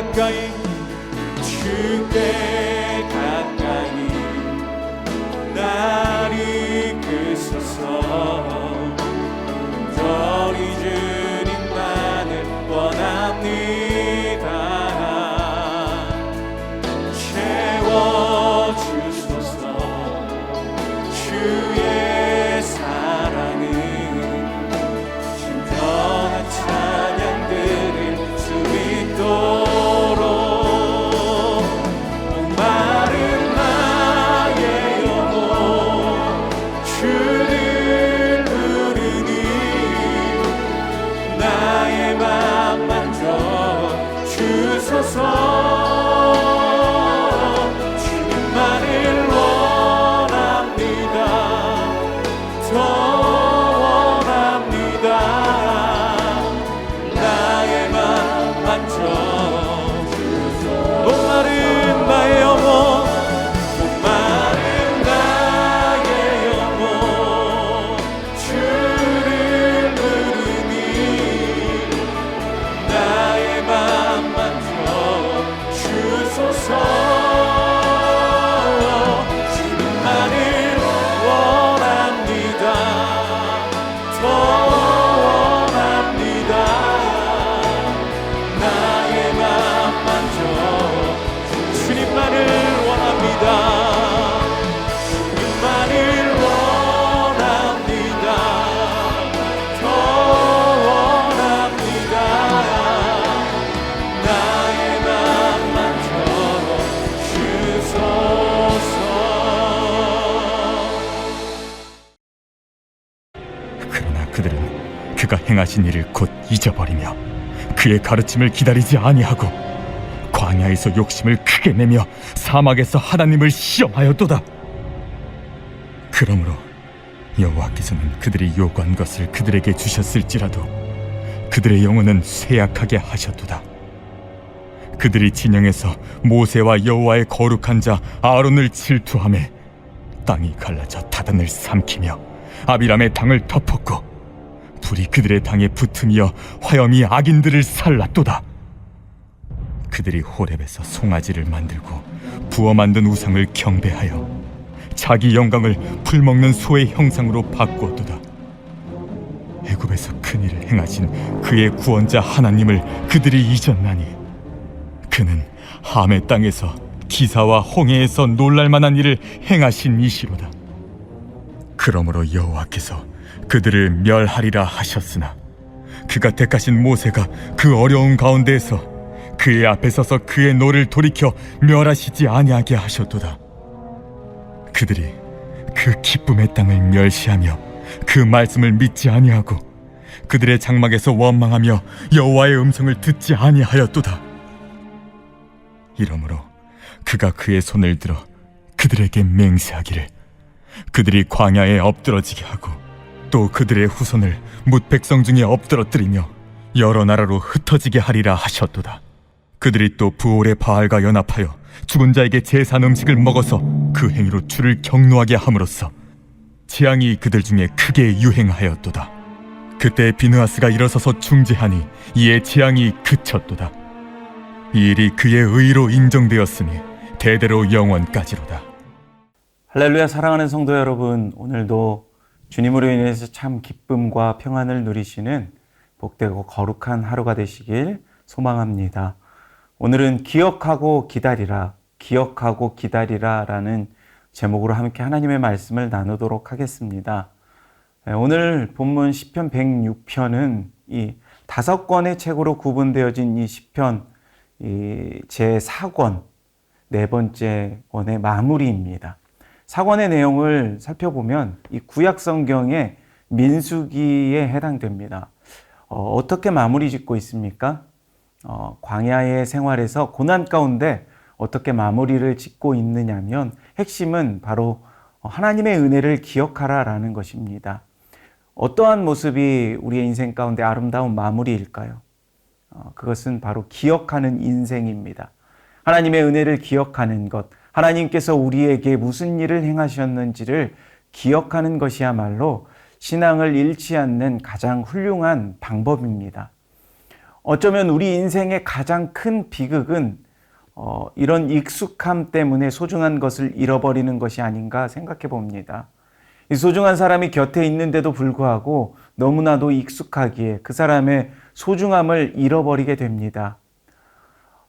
가까이 주께 가까이 날 이끄소서. 우리 주님만을 원합니다. 채워주소서. 주의 사랑은 신선한 찬양 들을 수 있도록 목마른 나의 영혼 주를 부르니 나의 맘 만져 주소서. 주님만을 원합니다. 더 원합니다. 나의 맘 만져 목마른 나의 영혼 목마른 나의 영혼 주를 부르니 나의 맘 만져 주소서. 주님만을 원합니다. 더 원합니다. 나의 맘 만져 주님만을 원합니다. 주님만을 원합니다. 더 원합니다. 나의 맘 만져 주소서. 그러나 그들은 그가 행하신 일을 곧 잊어버리며 그의 가르침을 기다리지 아니하고 광야에서 욕심을 크게 내며 사막에서 하나님을 시험하였도다. 그러므로 여호와께서는 그들이 요구한 것을 그들에게 주셨을지라도 그들의 영혼은 쇠약하게 하셨도다. 그들이 진영에서 모세와 여호와의 거룩한 자 아론을 질투하매 땅이 갈라져 다단을 삼키며 아비람의 당을 덮었고 불이 그들의 당에 붙으며 화염이 악인들을 살랐도다. 그들이 호렙에서 송아지를 만들고 부어 만든 우상을 경배하여 자기 영광을 풀먹는 소의 형상으로 바꾸었도다. 애굽에서 큰 일을 행하신 그의 구원자 하나님을 그들이 잊었나니 그는 함의 땅에서 기사와 홍해에서 놀랄만한 일을 행하신 이시로다. 그러므로 여호와께서 그들을 멸하리라 하셨으나 그가 택하신 모세가 그 어려운 가운데에서 그의 앞에 서서 그의 노를 돌이켜 멸하시지 아니하게 하셨도다. 그들이 그 기쁨의 땅을 멸시하며 그 말씀을 믿지 아니하고 그들의 장막에서 원망하며 여호와의 음성을 듣지 아니하였도다. 이러므로 그가 그의 손을 들어 그들에게 맹세하기를 그들이 광야에 엎드러지게 하고 또 그들의 후손을 뭇 백성 중에 엎드러뜨리며 여러 나라로 흩어지게 하리라 하셨도다. 그들이 또 부올의 바알과 연합하여 죽은 자에게 제산 음식을 먹어서 그 행위로 주를 경노하게 함으로써 재앙이 그들 중에 크게 유행하였도다. 그때 비느하스가 일어서서 중재하니 이에 재앙이 그쳤도다. 이 일이 그의 의로 인정되었으니 대대로 영원까지로다. 할렐루야. 사랑하는 성도 여러분, 오늘도 주님으로 인해서 참 기쁨과 평안을 누리시는 복되고 거룩한 하루가 되시길 소망합니다. 오늘은 기억하고 기다리라, 기억하고 기다리라 라는 제목으로 함께 하나님의 말씀을 나누도록 하겠습니다. 오늘 본문 시편 106편은 이 5권의 책으로 구분되어진 이 시편 제4권, 네 번째 권의 마무리입니다. 4권의 내용을 살펴보면 이 구약 성경의 민수기에 해당됩니다. 어떻게 마무리 짓고 있습니까? 광야의 생활에서 고난 가운데 어떻게 마무리를 짓고 있느냐면 핵심은 바로 하나님의 은혜를 기억하라 라는 것입니다. 어떠한 모습이 우리의 인생 가운데 아름다운 마무리일까요? 그것은 바로 기억하는 인생입니다. 하나님의 은혜를 기억하는 것, 하나님께서 우리에게 무슨 일을 행하셨는지를 기억하는 것이야말로 신앙을 잃지 않는 가장 훌륭한 방법입니다. 어쩌면 우리 인생의 가장 큰 비극은 이런 익숙함 때문에 소중한 것을 잃어버리는 것이 아닌가 생각해 봅니다. 이 소중한 사람이 곁에 있는데도 불구하고 너무나도 익숙하기에 그 사람의 소중함을 잃어버리게 됩니다.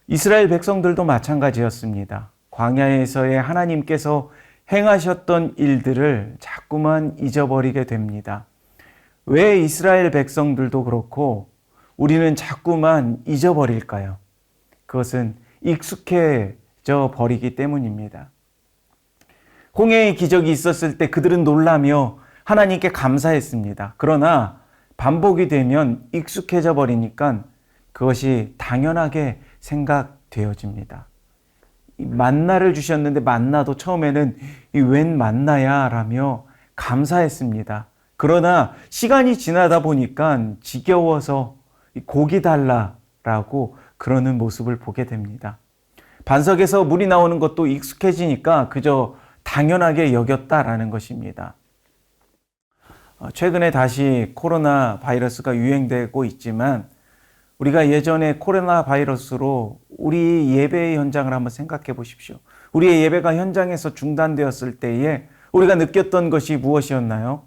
이스라엘 백성들도 마찬가지였습니다. 광야에서의 하나님께서 행하셨던 일들을 자꾸만 잊어버리게 됩니다. 왜 이스라엘 백성들도 그렇고 우리는 자꾸만 잊어버릴까요? 그것은 익숙해져 버리기 때문입니다. 홍해의 기적이 있었을 때 그들은 놀라며 하나님께 감사했습니다. 그러나 반복이 되면 익숙해져 버리니까 그것이 당연하게 생각되어집니다. 만나를 주셨는데 만나도 처음에는 이 웬 만나야 라며 감사했습니다. 그러나 시간이 지나다 보니까 지겨워서 고기 달라라고 그러는 모습을 보게 됩니다. 반석에서 물이 나오는 것도 익숙해지니까 그저 당연하게 여겼다라는 것입니다. 최근에 다시 코로나 바이러스가 유행되고 있지만 우리가 예전에 코로나 바이러스로 우리 예배의 현장을 한번 생각해 보십시오. 우리의 예배가 현장에서 중단되었을 때에 우리가 느꼈던 것이 무엇이었나요?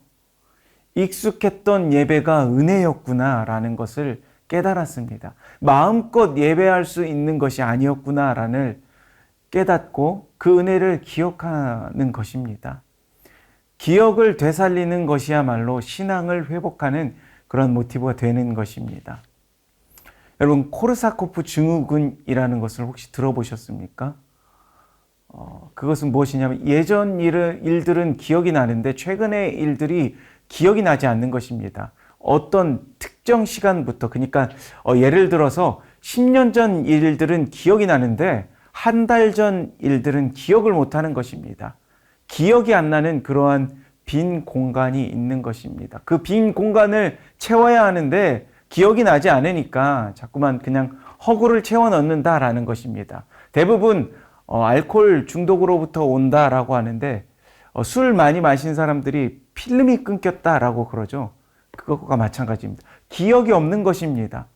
익숙했던 예배가 은혜였구나라는 것을 깨달았습니다. 마음껏 예배할 수 있는 것이 아니었구나라는 깨닫고 그 은혜를 기억하는 것입니다. 기억을 되살리는 것이야말로 신앙을 회복하는 그런 모티브가 되는 것입니다. 여러분, 코르사코프 증후군이라는 것을 혹시 들어보셨습니까? 그것은 무엇이냐면 예전 일들은 기억이 나는데 최근의 일들이 기억이 나지 않는 것입니다. 어떤 특정 시간부터, 그러니까 예를 들어서 10년 전 일들은 기억이 나는데 한 달 전 일들은 기억을 못하는 것입니다. 기억이 안 나는 그러한 빈 공간이 있는 것입니다. 그 빈 공간을 채워야 하는데 기억이 나지 않으니까 자꾸만 그냥 허구를 채워 넣는다라는 것입니다. 대부분 알코올 중독으로부터 온다라고 하는데 술 많이 마신 사람들이 필름이 끊겼다라고 그러죠. 그것과 마찬가지입니다. 기억이 없는 것입니다.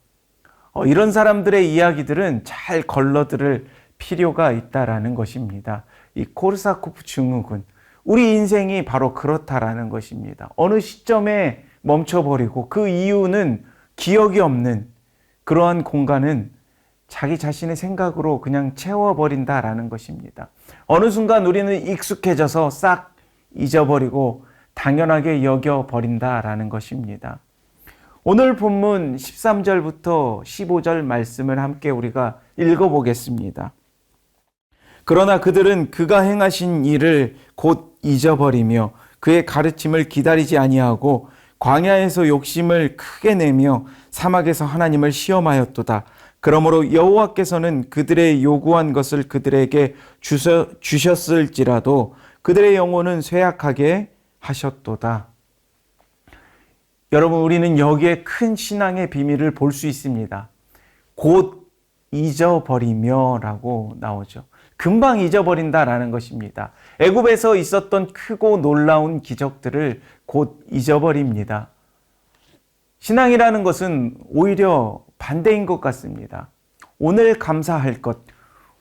이런 사람들의 이야기들은 잘 걸러들을 필요가 있다라는 것입니다. 이 코르사코프 증후군, 우리 인생이 바로 그렇다라는 것입니다. 어느 시점에 멈춰버리고 그 이유는 기억이 없는 그러한 공간은 자기 자신의 생각으로 그냥 채워버린다라는 것입니다. 어느 순간 우리는 익숙해져서 싹 잊어버리고 당연하게 여겨버린다라는 것입니다. 오늘 본문 13절부터 15절 말씀을 함께 우리가 읽어보겠습니다. 그러나 그들은 그가 행하신 일을 곧 잊어버리며 그의 가르침을 기다리지 아니하고 광야에서 욕심을 크게 내며 사막에서 하나님을 시험하였도다. 그러므로 여호와께서는 그들의 요구한 것을 그들에게 주셨을지라도 그들의 영혼은 쇠약하게 하셨도다. 여러분, 우리는 여기에 큰 신앙의 비밀을 볼 수 있습니다. 곧 잊어버리며 라고 나오죠. 금방 잊어버린다라는 것입니다. 애굽에서 있었던 크고 놀라운 기적들을 곧 잊어버립니다. 신앙이라는 것은 오히려 반대인 것 같습니다. 오늘 감사할 것,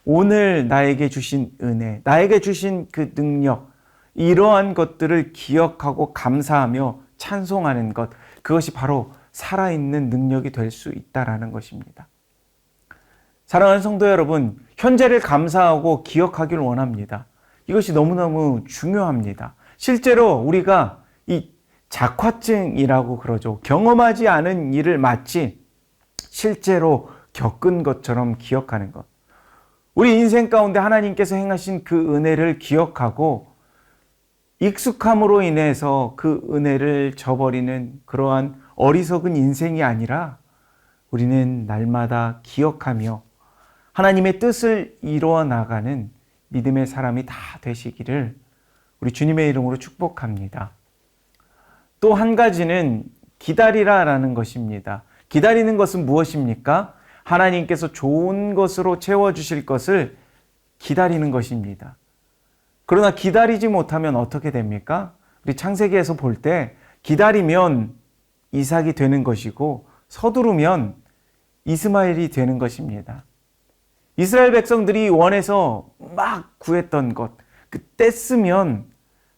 오늘 나에게 주신 은혜, 나에게 주신 그 능력, 이러한 것들을 기억하고 감사하며 찬송하는 것, 그것이 바로 살아있는 능력이 될 수 있다라는 것입니다. 사랑하는 성도 여러분, 현재를 감사하고 기억하기를 원합니다. 이것이 너무너무 중요합니다. 실제로 우리가 이 작화증이라고 그러죠. 경험하지 않은 일을 마치 실제로 겪은 것처럼 기억하는 것. 우리 인생 가운데 하나님께서 행하신 그 은혜를 기억하고 익숙함으로 인해서 그 은혜를 저버리는 그러한 어리석은 인생이 아니라 우리는 날마다 기억하며 하나님의 뜻을 이루어 나가는 믿음의 사람이 다 되시기를 우리 주님의 이름으로 축복합니다. 또 한 가지는 기다리라라는 것입니다. 기다리는 것은 무엇입니까? 하나님께서 좋은 것으로 채워주실 것을 기다리는 것입니다. 그러나 기다리지 못하면 어떻게 됩니까? 우리 창세기에서 볼 때 기다리면 이삭이 되는 것이고 서두르면 이스마엘이 되는 것입니다. 이스라엘 백성들이 원해서 막 구했던 것, 그 뗐으면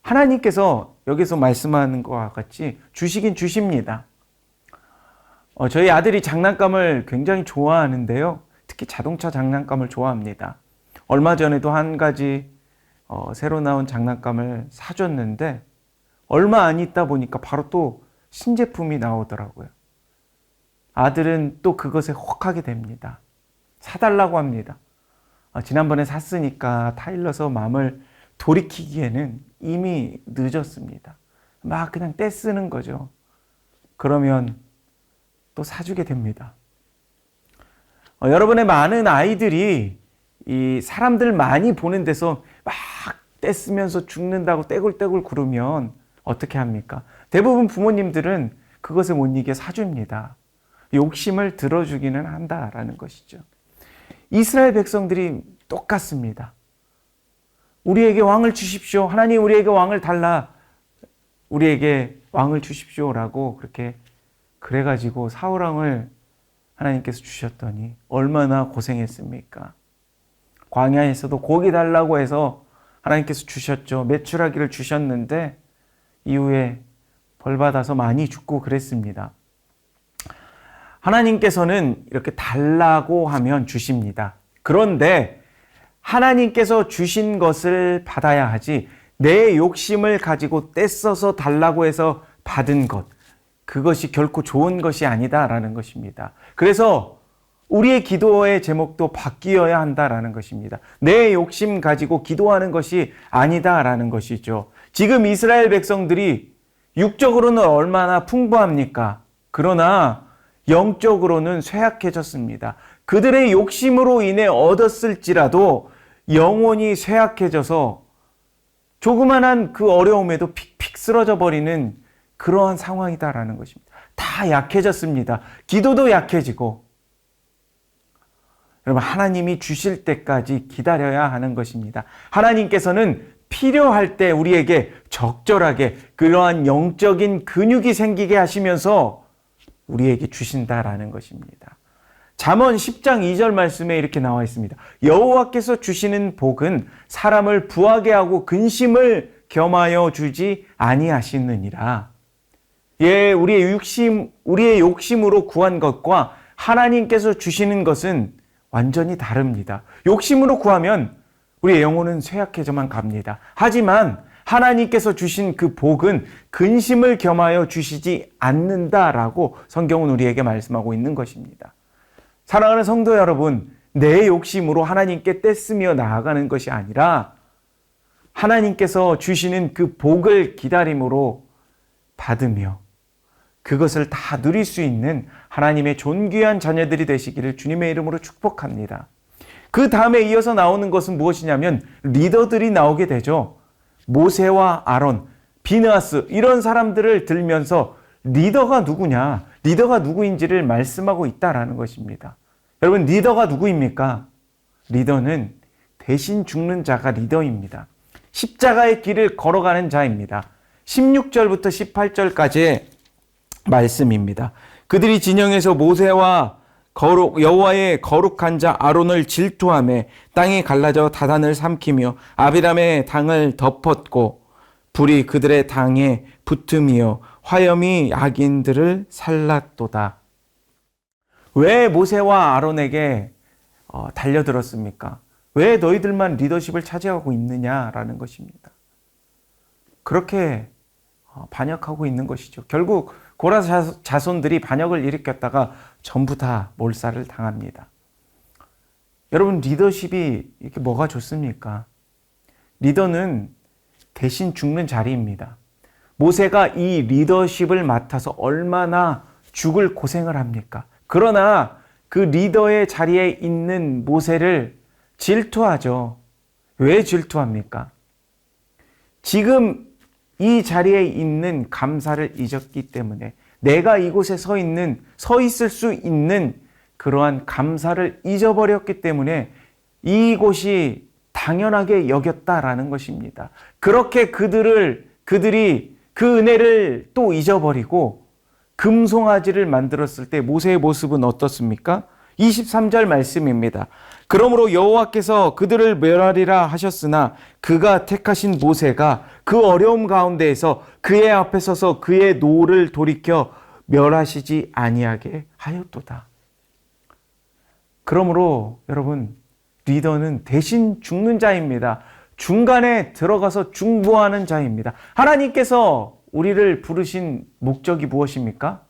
하나님께서 여기서 말씀하는 것과 같이 주시긴 주십니다. 저희 아들이 장난감을 굉장히 좋아하는데요. 특히 자동차 장난감을 좋아합니다. 얼마 전에도 한 가지 새로 나온 장난감을 사줬는데 얼마 안 있다 보니까 바로 또 신제품이 나오더라고요. 아들은 또 그것에 혹하게 됩니다. 사달라고 합니다. 지난번에 샀으니까 타일러서 마음을 돌이키기에는 이미 늦었습니다. 막 그냥 떼쓰는 거죠. 그러면 또 사주게 됩니다. 여러분의 많은 아이들이 이 사람들 많이 보는 데서 막 떼쓰면서 죽는다고 떼굴떼굴 구르면 어떻게 합니까? 대부분 부모님들은 그것에 못 이겨 사줍니다. 욕심을 들어주기는 한다라는 것이죠. 이스라엘 백성들이 똑같습니다. 우리에게 왕을 주십시오. 하나님 우리에게 왕을 달라. 우리에게 왕을 주십시오라고 그렇게 그래가지고 사울왕을 하나님께서 주셨더니 얼마나 고생했습니까? 광야에서도 고기 달라고 해서 하나님께서 주셨죠. 메추라기를 주셨는데 이후에 벌받아서 많이 죽고 그랬습니다. 하나님께서는 이렇게 달라고 하면 주십니다. 그런데 하나님께서 주신 것을 받아야 하지 내 욕심을 가지고 떼써서 달라고 해서 받은 것, 그것이 결코 좋은 것이 아니다라는 것입니다. 그래서 우리의 기도의 제목도 바뀌어야 한다라는 것입니다. 내 욕심 가지고 기도하는 것이 아니다라는 것이죠. 지금 이스라엘 백성들이 육적으로는 얼마나 풍부합니까? 그러나 영적으로는 쇠약해졌습니다. 그들의 욕심으로 인해 얻었을지라도 영혼이 쇠약해져서 조그만한 그 어려움에도 픽픽 쓰러져 버리는 그러한 상황이다라는 것입니다. 다 약해졌습니다. 기도도 약해지고. 여러분, 하나님이 주실 때까지 기다려야 하는 것입니다. 하나님께서는 필요할 때 우리에게 적절하게 그러한 영적인 근육이 생기게 하시면서 우리에게 주신다라는 것입니다. 잠언 10장 2절 말씀에 이렇게 나와 있습니다. 여호와께서 주시는 복은 사람을 부하게 하고 근심을 겸하여 주지 아니하시느니라. 예, 우리의 욕심으로 구한 것과 하나님께서 주시는 것은 완전히 다릅니다. 욕심으로 구하면 우리의 영혼은 쇠약해져만 갑니다. 하지만 하나님께서 주신 그 복은 근심을 겸하여 주시지 않는다라고 성경은 우리에게 말씀하고 있는 것입니다. 사랑하는 성도 여러분, 내 욕심으로 하나님께 떼쓰며 나아가는 것이 아니라 하나님께서 주시는 그 복을 기다림으로 받으며 그것을 다 누릴 수 있는 하나님의 존귀한 자녀들이 되시기를 주님의 이름으로 축복합니다. 그 다음에 이어서 나오는 것은 무엇이냐면 리더들이 나오게 되죠. 모세와 아론, 비느하스 이런 사람들을 들면서 리더가 누구냐, 리더가 누구인지를 말씀하고 있다라는 것입니다. 여러분, 리더가 누구입니까? 리더는 대신 죽는 자가 리더입니다. 십자가의 길을 걸어가는 자입니다. 16절부터 18절까지의 말씀입니다. 그들이 진영에서 모세와 여호와의 거룩한 자 아론을 질투하며 땅이 갈라져 다단을 삼키며 아비람의 당을 덮었고 불이 그들의 당에 붙음이요 화염이 악인들을 살랐도다. 왜 모세와 아론에게 달려들었습니까? 왜 너희들만 리더십을 차지하고 있느냐라는 것입니다. 그렇게 반역하고 있는 것이죠. 결국 고라 자손들이 반역을 일으켰다가 전부 다 몰살을 당합니다. 여러분, 리더십이 이렇게 뭐가 좋습니까? 리더는 대신 죽는 자리입니다. 모세가 이 리더십을 맡아서 얼마나 죽을 고생을 합니까? 그러나 그 리더의 자리에 있는 모세를 질투하죠. 왜 질투합니까? 지금 이 자리에 있는 감사를 잊었기 때문에 내가 이곳에 서 있을 수 있는 그러한 감사를 잊어버렸기 때문에 이곳이 당연하게 여겼다라는 것입니다. 그렇게 그들이 그 은혜를 또 잊어버리고 금송아지를 만들었을 때 모세의 모습은 어떻습니까? 23절 말씀입니다. 그러므로 여호와께서 그들을 멸하리라 하셨으나 그가 택하신 모세가 그 어려움 가운데에서 그의 앞에 서서 그의 노를 돌이켜 멸하시지 아니하게 하였도다. 그러므로 여러분, 리더는 대신 죽는 자입니다. 중간에 들어가서 중보하는 자입니다. 하나님께서 우리를 부르신 목적이 무엇입니까?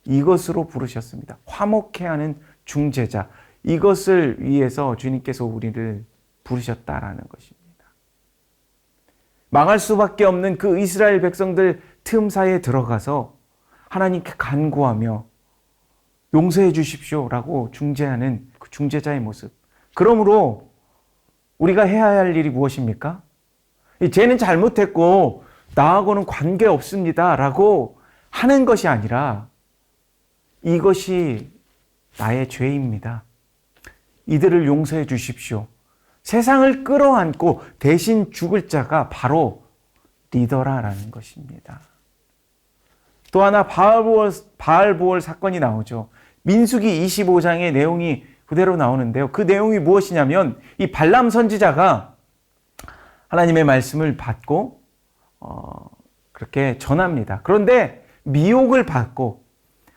이것으로 부르셨습니다. 화목해 하는 중재자. 이것을 위해서 주님께서 우리를 부르셨다라는 것입니다. 망할 수밖에 없는 그 이스라엘 백성들 틈 사이에 들어가서 하나님께 간구하며 용서해 주십시오라고 중재하는 그 중재자의 모습. 그러므로 우리가 해야 할 일이 무엇입니까? 쟤는 잘못했고 나하고는 관계없습니다 라고 하는 것이 아니라 이것이 나의 죄입니다. 이들을 용서해 주십시오. 세상을 끌어안고 대신 죽을 자가 바로 리더라라는 것입니다. 또 하나 바알보월 사건이 나오죠. 민수기 25장의 내용이 그대로 나오는데요. 그 내용이 무엇이냐면 이 발람 선지자가 하나님의 말씀을 받고 그렇게 전합니다. 그런데 미혹을 받고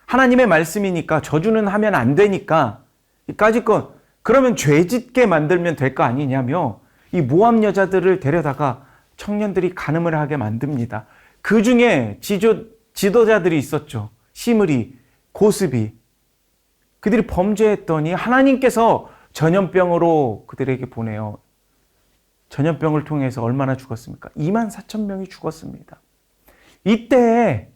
하나님의 말씀이니까 저주는 하면 안 되니까 이까짓것 그러면 죄짓게 만들면 될 거 아니냐며 이 모압 여자들을 데려다가 청년들이 간음을 하게 만듭니다. 그 중에 지도자들이 있었죠. 시므리, 고스비. 그들이 범죄했더니 하나님께서 전염병으로 그들에게 보내요. 전염병을 통해서 얼마나 죽었습니까? 24,000명이 죽었습니다. 이때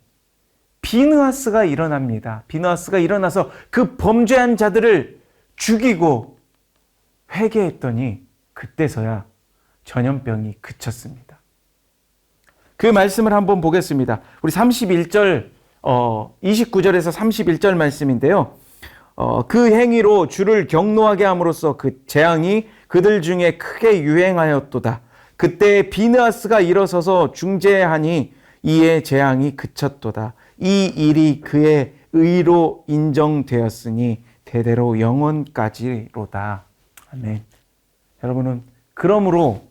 비느하스가 일어납니다. 비느하스가 일어나서 그 범죄한 자들을 죽이고 회개했더니 그때서야 전염병이 그쳤습니다. 그 말씀을 한번 보겠습니다. 우리 31절, 29절에서 31절 말씀인데요. 그 행위로 주를 경노하게 함으로써 그 재앙이 그들 중에 크게 유행하였도다. 그때 비느하스가 일어서서 중재하니 이에 재앙이 그쳤도다. 이 일이 그의 의로 인정되었으니 대대로 영원까지로다. 아멘. 여러분은 그러므로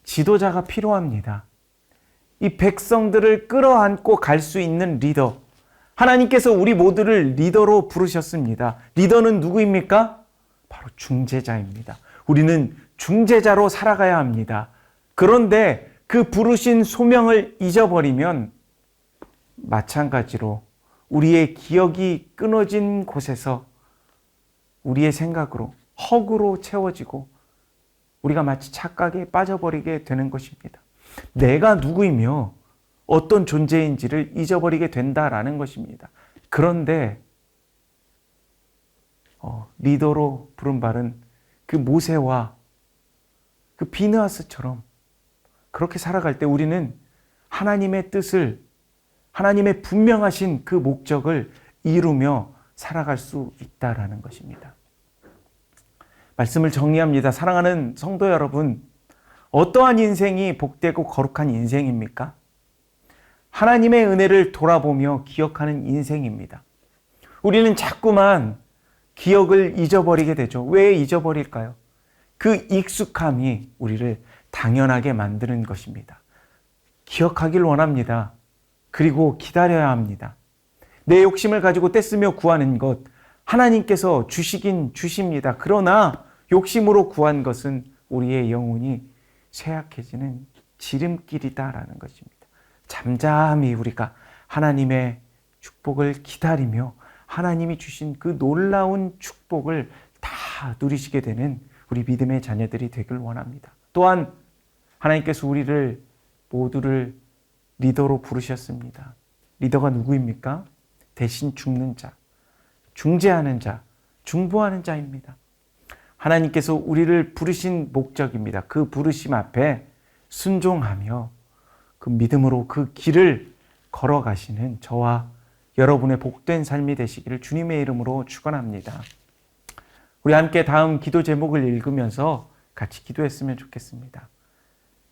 지도자가 필요합니다. 이 백성들을 끌어안고 갈 수 있는 리더. 하나님께서 우리 모두를 리더로 부르셨습니다. 리더는 누구입니까? 바로 중재자입니다. 우리는 중재자로 살아가야 합니다. 그런데 그 부르신 소명을 잊어버리면 마찬가지로 우리의 기억이 끊어진 곳에서 우리의 생각으로 허구로 채워지고 우리가 마치 착각에 빠져버리게 되는 것입니다. 내가 누구이며 어떤 존재인지를 잊어버리게 된다라는 것입니다. 그런데 리더로 부름받은 그 모세와 그 비느하스처럼 그렇게 살아갈 때 우리는 하나님의 뜻을, 하나님의 분명하신 그 목적을 이루며 살아갈 수 있다라는 것입니다. 말씀을 정리합니다. 사랑하는 성도 여러분, 어떠한 인생이 복되고 거룩한 인생입니까? 하나님의 은혜를 돌아보며 기억하는 인생입니다. 우리는 자꾸만 기억을 잊어버리게 되죠. 왜 잊어버릴까요? 그 익숙함이 우리를 당연하게 만드는 것입니다. 기억하길 원합니다. 그리고 기다려야 합니다. 내 욕심을 가지고 떼쓰며 구하는 것, 하나님께서 주시긴 주십니다. 그러나 욕심으로 구한 것은 우리의 영혼이 쇠약해지는 지름길이다라는 것입니다. 잠잠히 우리가 하나님의 축복을 기다리며 하나님이 주신 그 놀라운 축복을 다 누리시게 되는 우리 믿음의 자녀들이 되길 원합니다. 또한 하나님께서 우리를 모두를 리더로 부르셨습니다. 리더가 누구입니까? 대신 죽는 자, 중재하는 자, 중보하는 자입니다. 하나님께서 우리를 부르신 목적입니다. 그 부르심 앞에 순종하며 그 믿음으로 그 길을 걸어가시는 저와 여러분의 복된 삶이 되시기를 주님의 이름으로 축원합니다. 우리 함께 다음 기도 제목을 읽으면서 같이 기도했으면 좋겠습니다.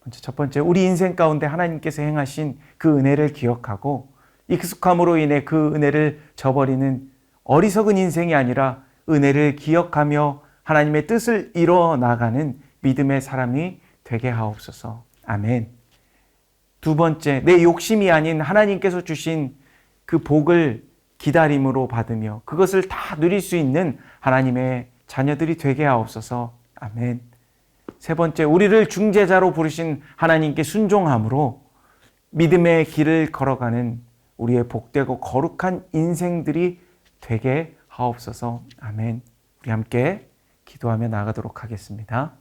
먼저 첫 번째, 우리 인생 가운데 하나님께서 행하신 그 은혜를 기억하고 익숙함으로 인해 그 은혜를 저버리는 어리석은 인생이 아니라 은혜를 기억하며 하나님의 뜻을 이뤄 나가는 믿음의 사람이 되게 하옵소서. 아멘. 두 번째, 내 욕심이 아닌 하나님께서 주신 그 복을 기다림으로 받으며 그것을 다 누릴 수 있는 하나님의 자녀들이 되게 하옵소서. 아멘. 세 번째, 우리를 중재자로 부르신 하나님께 순종함으로 믿음의 길을 걸어가는 우리의 복되고 거룩한 인생들이 되게 하옵소서. 아멘. 우리 함께 기도하며 나가도록 하겠습니다.